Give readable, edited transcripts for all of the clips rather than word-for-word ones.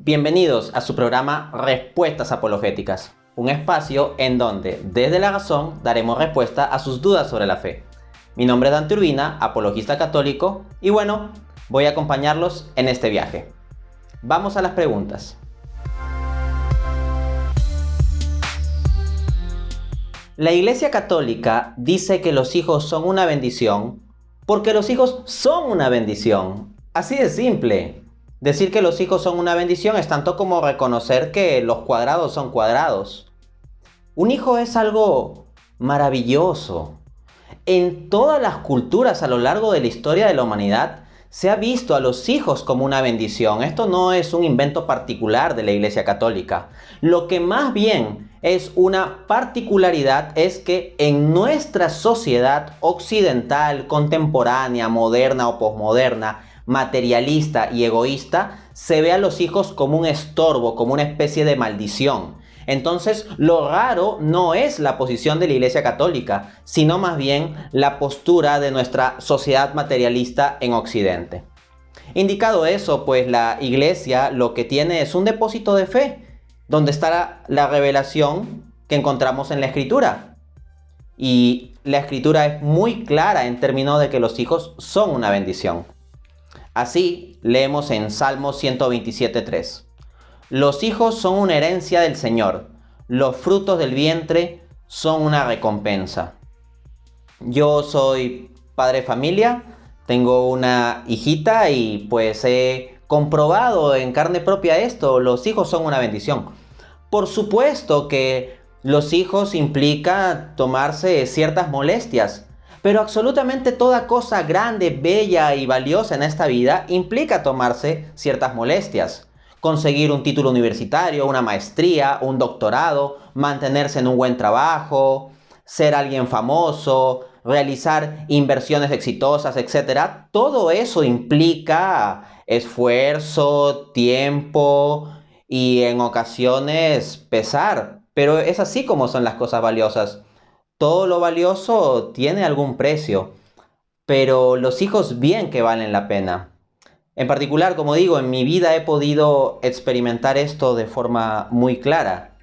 Bienvenidos a su programa Respuestas Apologéticas, un espacio en donde, desde la razón, daremos respuesta a sus dudas sobre la fe. Mi nombre es Dante Urbina, apologista católico, y bueno, voy a acompañarlos en este viaje. Vamos a las preguntas. La Iglesia Católica dice que los hijos son una bendición porque los hijos son una bendición. Así de simple. Decir que los hijos son una bendición es tanto como reconocer que los cuadrados son cuadrados. Un hijo es algo maravilloso. En todas las culturas a lo largo de la historia de la humanidad se ha visto a los hijos como una bendición. Esto no es un invento particular de la Iglesia Católica. Lo que más bien es una particularidad es que en nuestra sociedad occidental, contemporánea, moderna o posmoderna, materialista y egoísta, se ve a los hijos como un estorbo, como una especie de maldición. Entonces, lo raro no es la posición de la Iglesia Católica, sino más bien la postura de nuestra sociedad materialista en Occidente. Indicado eso, pues la Iglesia lo que tiene es un depósito de fe, donde está la revelación que encontramos en la Escritura. Y la Escritura es muy clara en términos de que los hijos son una bendición. Así, leemos en Salmo 127:3. Los hijos son una herencia del Señor, los frutos del vientre son una recompensa. Yo soy padre de familia, tengo una hijita y pues he comprobado en carne propia esto, los hijos son una bendición. Por supuesto que los hijos implican tomarse ciertas molestias, pero absolutamente toda cosa grande, bella y valiosa en esta vida implica tomarse ciertas molestias. Conseguir un título universitario, una maestría, un doctorado, mantenerse en un buen trabajo, ser alguien famoso, realizar inversiones exitosas, etc. Todo eso implica esfuerzo, tiempo y en ocasiones pesar. Pero es así como son las cosas valiosas. Todo lo valioso tiene algún precio, pero los hijos bien que valen la pena. En particular, como digo, en mi vida he podido experimentar esto de forma muy clara.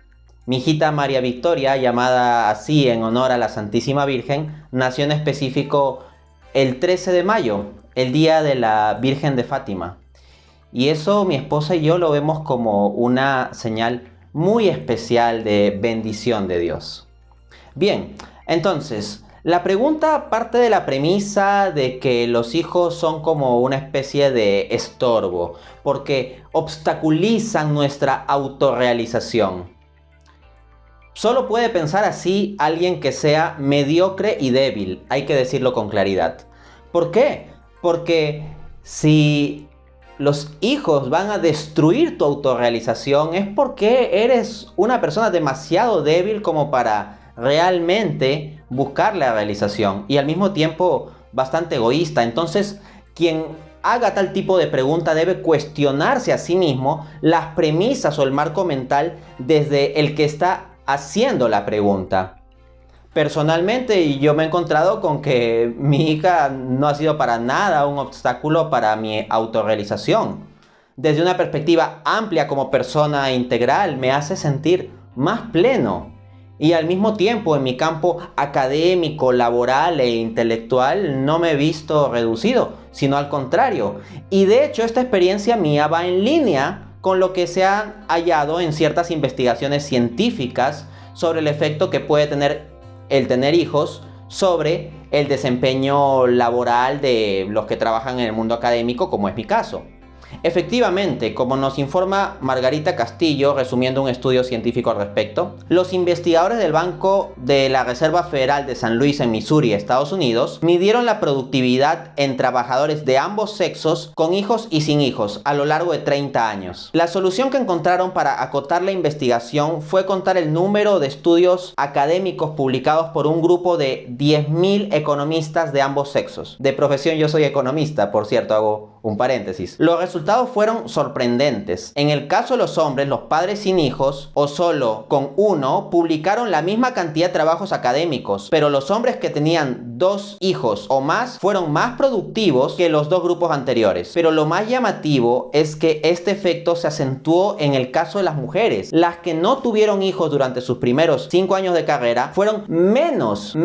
Mi hijita María Victoria, llamada así en honor a la Santísima Virgen, nació en específico el 13 de mayo, el día de la Virgen de Fátima. Y eso mi esposa y yo lo vemos como una señal muy especial de bendición de Dios. Bien, entonces, la pregunta parte de la premisa de que los hijos son como una especie de estorbo, porque obstaculizan nuestra autorrealización. Solo puede pensar así alguien que sea mediocre y débil, hay que decirlo con claridad. ¿Por qué? Porque si los hijos van a destruir tu autorrealización es porque eres una persona demasiado débil como para realmente buscar la realización y al mismo tiempo bastante egoísta. Entonces, quien haga tal tipo de pregunta debe cuestionarse a sí mismo las premisas o el marco mental desde el que está haciendo la pregunta. Personalmente, yo me he encontrado con que mi hija no ha sido para nada un obstáculo para mi autorrealización. Desde una perspectiva amplia como persona integral, me hace sentir más pleno. Y al mismo tiempo, en mi campo académico, laboral e intelectual, no me he visto reducido, sino al contrario. Y de hecho, esta experiencia mía va en línea con lo que se ha hallado en ciertas investigaciones científicas sobre el efecto que puede tener el tener hijos sobre el desempeño laboral de los que trabajan en el mundo académico, como es mi caso. Efectivamente, como nos informa Margarita Castillo, resumiendo un estudio científico al respecto, los investigadores del Banco de la Reserva Federal de San Luis en Missouri, Estados Unidos, midieron la productividad en trabajadores de ambos sexos con hijos y sin hijos a lo largo de 30 años. La solución que encontraron para acotar la investigación fue contar el número de estudios académicos publicados por un grupo de 10.000 economistas de ambos sexos. De profesión yo soy economista, por cierto, hago un paréntesis. Los resultados fueron sorprendentes. En el caso de los hombres, los padres sin hijos o solo con uno publicaron la misma cantidad de trabajos académicos, pero los hombres que tenían 2 hijos o más fueron más productivos que los 2 grupos anteriores. Pero lo más llamativo es que este efecto se acentuó en el caso de las mujeres. Las que no tuvieron hijos durante sus primeros 5 años de carrera fueron menos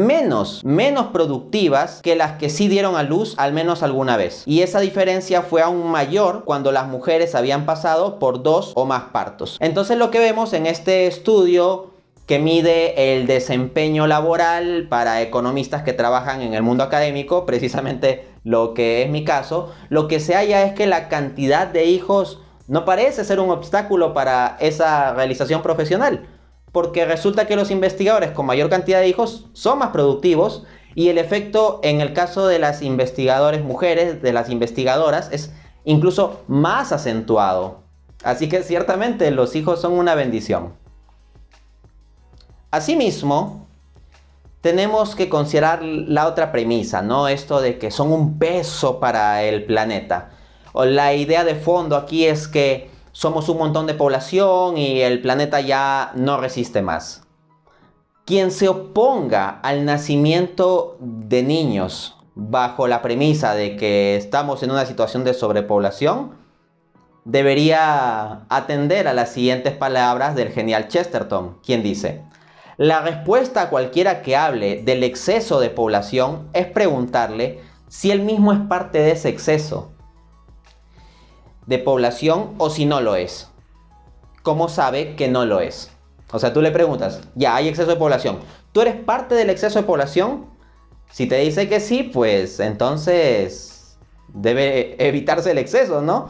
productivas que las que sí dieron a luz al menos alguna vez. Y esa diferencia fue aún mayor cuando las mujeres habían pasado por 2 o más partos. Entonces lo que vemos en este estudio que mide el desempeño laboral para economistas que trabajan en el mundo académico, precisamente lo que es mi caso, lo que se halla es que la cantidad de hijos no parece ser un obstáculo para esa realización profesional, porque resulta que los investigadores con mayor cantidad de hijos son más productivos y el efecto en el caso de las investigadoras mujeres, de las investigadoras, es incluso más acentuado. Así que ciertamente los hijos son una bendición. Asimismo, tenemos que considerar la otra premisa, ¿no? Esto de que son un peso para el planeta. O la idea de fondo aquí es que somos un montón de población y el planeta ya no resiste más. Quien se oponga al nacimiento de niños bajo la premisa de que estamos en una situación de sobrepoblación, debería atender a las siguientes palabras del genial Chesterton, quien dice: la respuesta a cualquiera que hable del exceso de población es preguntarle si él mismo es parte de ese exceso de población o si no lo es. ¿Cómo sabe que no lo es? O sea, tú le preguntas, ya hay exceso de población, ¿tú eres parte del exceso de población? Si te dice que sí, pues entonces debe evitarse el exceso, ¿no?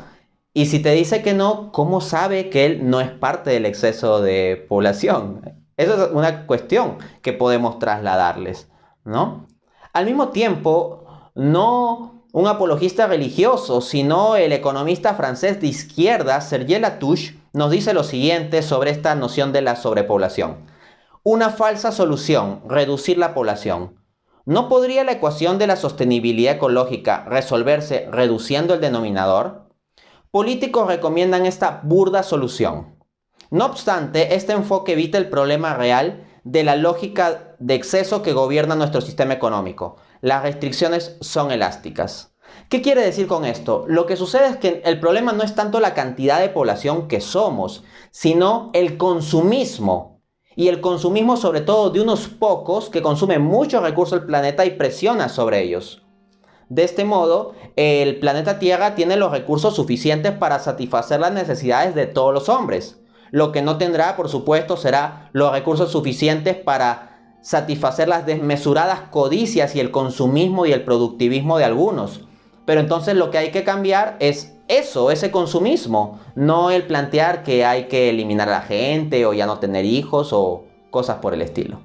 Y si te dice que no, ¿cómo sabe que él no es parte del exceso de población? Esa es una cuestión que podemos trasladarles, ¿no? Al mismo tiempo, no un apologista religioso, sino el economista francés de izquierda, Serge Latouche, nos dice lo siguiente sobre esta noción de la sobrepoblación. Una falsa solución, reducir la población. ¿No podría la ecuación de la sostenibilidad ecológica resolverse reduciendo el denominador? Políticos recomiendan esta burda solución. No obstante, este enfoque evita el problema real de la lógica de exceso que gobierna nuestro sistema económico. Las restricciones son elásticas. ¿Qué quiere decir con esto? Lo que sucede es que el problema no es tanto la cantidad de población que somos, sino el consumismo. Y el consumismo sobre todo de unos pocos que consumen muchos recursos del planeta y presiona sobre ellos. De este modo, el planeta Tierra tiene los recursos suficientes para satisfacer las necesidades de todos los hombres. Lo que no tendrá, por supuesto, será los recursos suficientes para satisfacer las desmesuradas codicias y el consumismo y el productivismo de algunos. Pero entonces lo que hay que cambiar es eso, ese consumismo, no el plantear que hay que eliminar a la gente o ya no tener hijos o cosas por el estilo.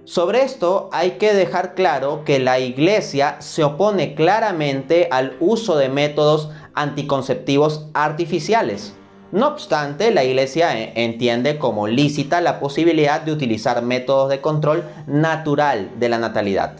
Sobre esto hay que dejar claro que la Iglesia se opone claramente al uso de métodos anticonceptivos artificiales. No obstante, la Iglesia entiende como lícita la posibilidad de utilizar métodos de control natural de la natalidad.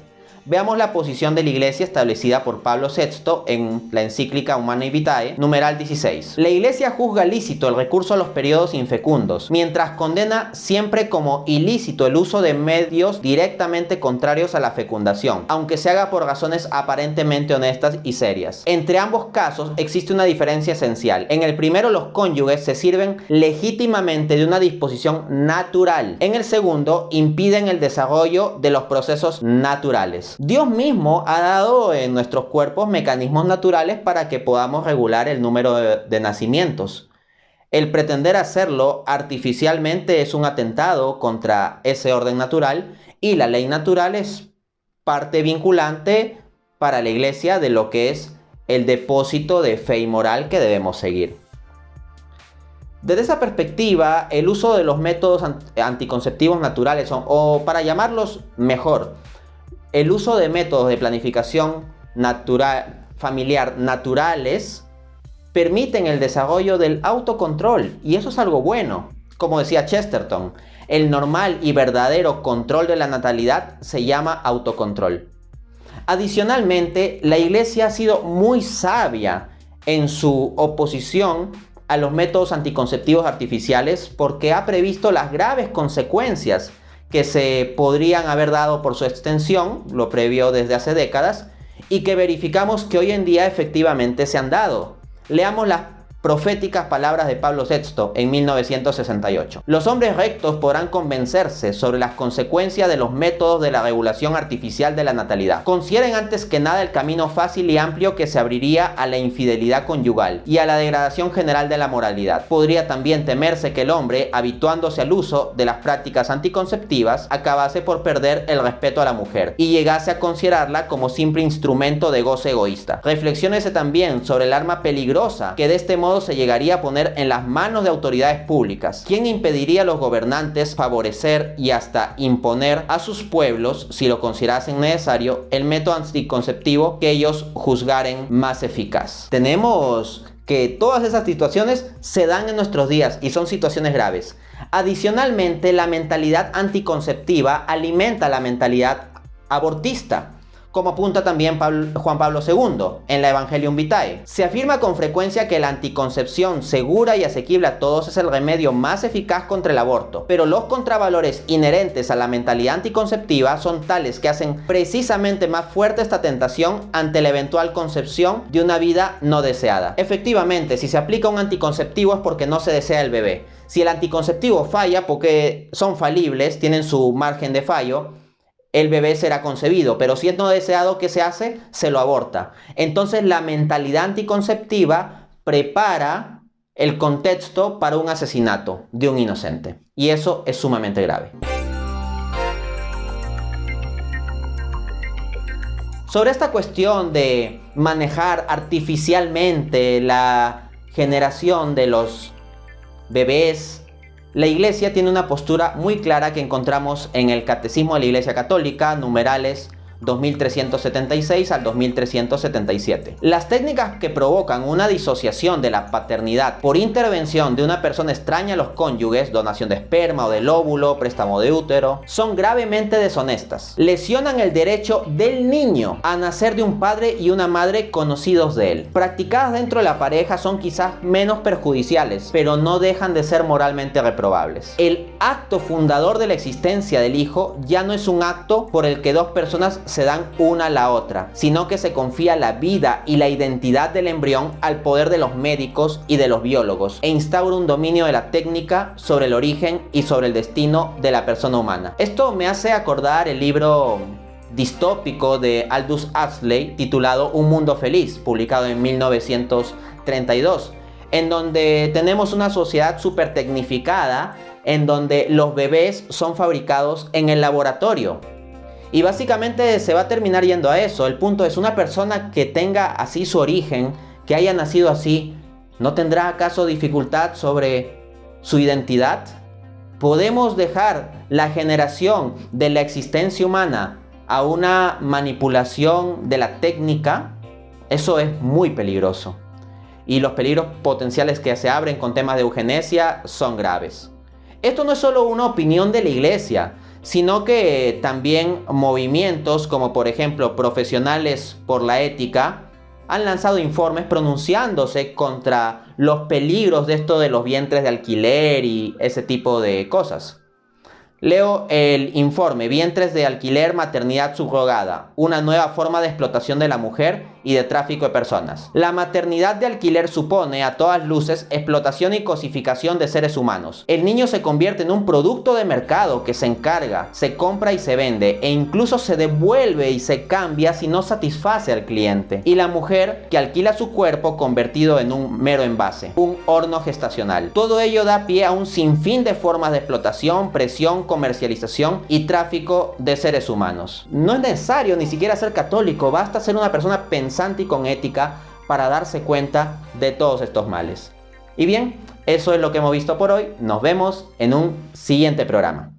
Veamos la posición de la Iglesia establecida por Pablo VI en la encíclica Humanae Vitae, numeral 16. La Iglesia juzga lícito el recurso a los periodos infecundos, mientras condena siempre como ilícito el uso de medios directamente contrarios a la fecundación, aunque se haga por razones aparentemente honestas y serias. Entre ambos casos existe una diferencia esencial. En el primero, los cónyuges se sirven legítimamente de una disposición natural. En el segundo, impiden el desarrollo de los procesos naturales. Dios mismo ha dado en nuestros cuerpos mecanismos naturales para que podamos regular el número de nacimientos. El pretender hacerlo artificialmente es un atentado contra ese orden natural y la ley natural es parte vinculante para la Iglesia de lo que es el depósito de fe y moral que debemos seguir. Desde esa perspectiva, el uso de los métodos anticonceptivos naturales, o para llamarlos mejor, el uso de métodos de planificación familiar naturales permiten el desarrollo del autocontrol, y eso es algo bueno. Como decía Chesterton, el normal y verdadero control de la natalidad se llama autocontrol. Adicionalmente, la Iglesia ha sido muy sabia en su oposición a los métodos anticonceptivos artificiales porque ha previsto las graves consecuencias que se podrían haber dado por su extensión, lo previó desde hace décadas, y que verificamos que hoy en día efectivamente se han dado. Leamos las proféticas palabras de Pablo VI en 1968. Los hombres rectos podrán convencerse sobre las consecuencias de los métodos de la regulación artificial de la natalidad. Consideren antes que nada el camino fácil y amplio que se abriría a la infidelidad conyugal y a la degradación general de la moralidad. Podría también temerse que el hombre, habituándose al uso de las prácticas anticonceptivas, acabase por perder el respeto a la mujer y llegase a considerarla como simple instrumento de goce egoísta. Reflexiónese también sobre el arma peligrosa que de este modo se llegaría a poner en las manos de autoridades públicas. ¿Quién impediría a los gobernantes favorecer y hasta imponer a sus pueblos, si lo considerasen necesario, el método anticonceptivo que ellos juzgaren más eficaz? Tenemos que todas esas situaciones se dan en nuestros días y son situaciones graves. Adicionalmente, la mentalidad anticonceptiva alimenta la mentalidad abortista, como apunta también Juan Pablo II en la Evangelium Vitae. Se afirma con frecuencia que la anticoncepción segura y asequible a todos es el remedio más eficaz contra el aborto, pero los contravalores inherentes a la mentalidad anticonceptiva son tales que hacen precisamente más fuerte esta tentación ante la eventual concepción de una vida no deseada. Efectivamente, si se aplica un anticonceptivo es porque no se desea el bebé. Si el anticonceptivo falla, porque son falibles, tienen su margen de fallo, el bebé será concebido, pero si es no deseado, ¿qué se hace? Se lo aborta. Entonces la mentalidad anticonceptiva prepara el contexto para un asesinato de un inocente. Y eso es sumamente grave. Sobre esta cuestión de manejar artificialmente la generación de los bebés, la Iglesia tiene una postura muy clara que encontramos en el Catecismo de la Iglesia Católica, numerales 2376 al 2377. Las técnicas que provocan una disociación de la paternidad por intervención de una persona extraña a los cónyuges, donación de esperma o del óvulo, préstamo de útero, son gravemente deshonestas. Lesionan el derecho del niño a nacer de un padre y una madre conocidos de él. Practicadas dentro de la pareja son quizás menos perjudiciales, pero no dejan de ser moralmente reprobables. El acto fundador de la existencia del hijo ya no es un acto por el que dos personas se dan una a la otra, sino que se confía la vida y la identidad del embrión al poder de los médicos y de los biólogos, e instaura un dominio de la técnica sobre el origen y sobre el destino de la persona humana. Esto me hace acordar el libro distópico de Aldous Huxley titulado Un Mundo Feliz, publicado en 1932, en donde tenemos una sociedad súper tecnificada, en donde los bebés son fabricados en el laboratorio. Y básicamente se va a terminar yendo a eso. El punto es, una persona que tenga así su origen, que haya nacido así, ¿no tendrá acaso dificultad sobre su identidad? ¿Podemos dejar la generación de la existencia humana a una manipulación de la técnica? Eso es muy peligroso. Y los peligros potenciales que se abren con temas de eugenesia son graves. Esto no es solo una opinión de la Iglesia, sino que también movimientos como por ejemplo Profesionales por la Ética han lanzado informes pronunciándose contra los peligros de esto de los vientres de alquiler y ese tipo de cosas. Leo el informe Vientres de alquiler, maternidad subrogada, una nueva forma de explotación de la mujer y de tráfico de personas. La maternidad de alquiler supone a todas luces explotación y cosificación de seres humanos. El niño se convierte en un producto de mercado que se encarga, se compra y se vende, e incluso se devuelve y se cambia si no satisface al cliente. Y la mujer que alquila su cuerpo convertido en un mero envase, un horno gestacional. Todo ello da pie a un sinfín de formas de explotación, presión, comercialización y tráfico de seres humanos. No es necesario ni siquiera ser católico, basta ser una persona pensante y con ética para darse cuenta de todos estos males. Y bien, eso es lo que hemos visto por hoy. Nos vemos en un siguiente programa.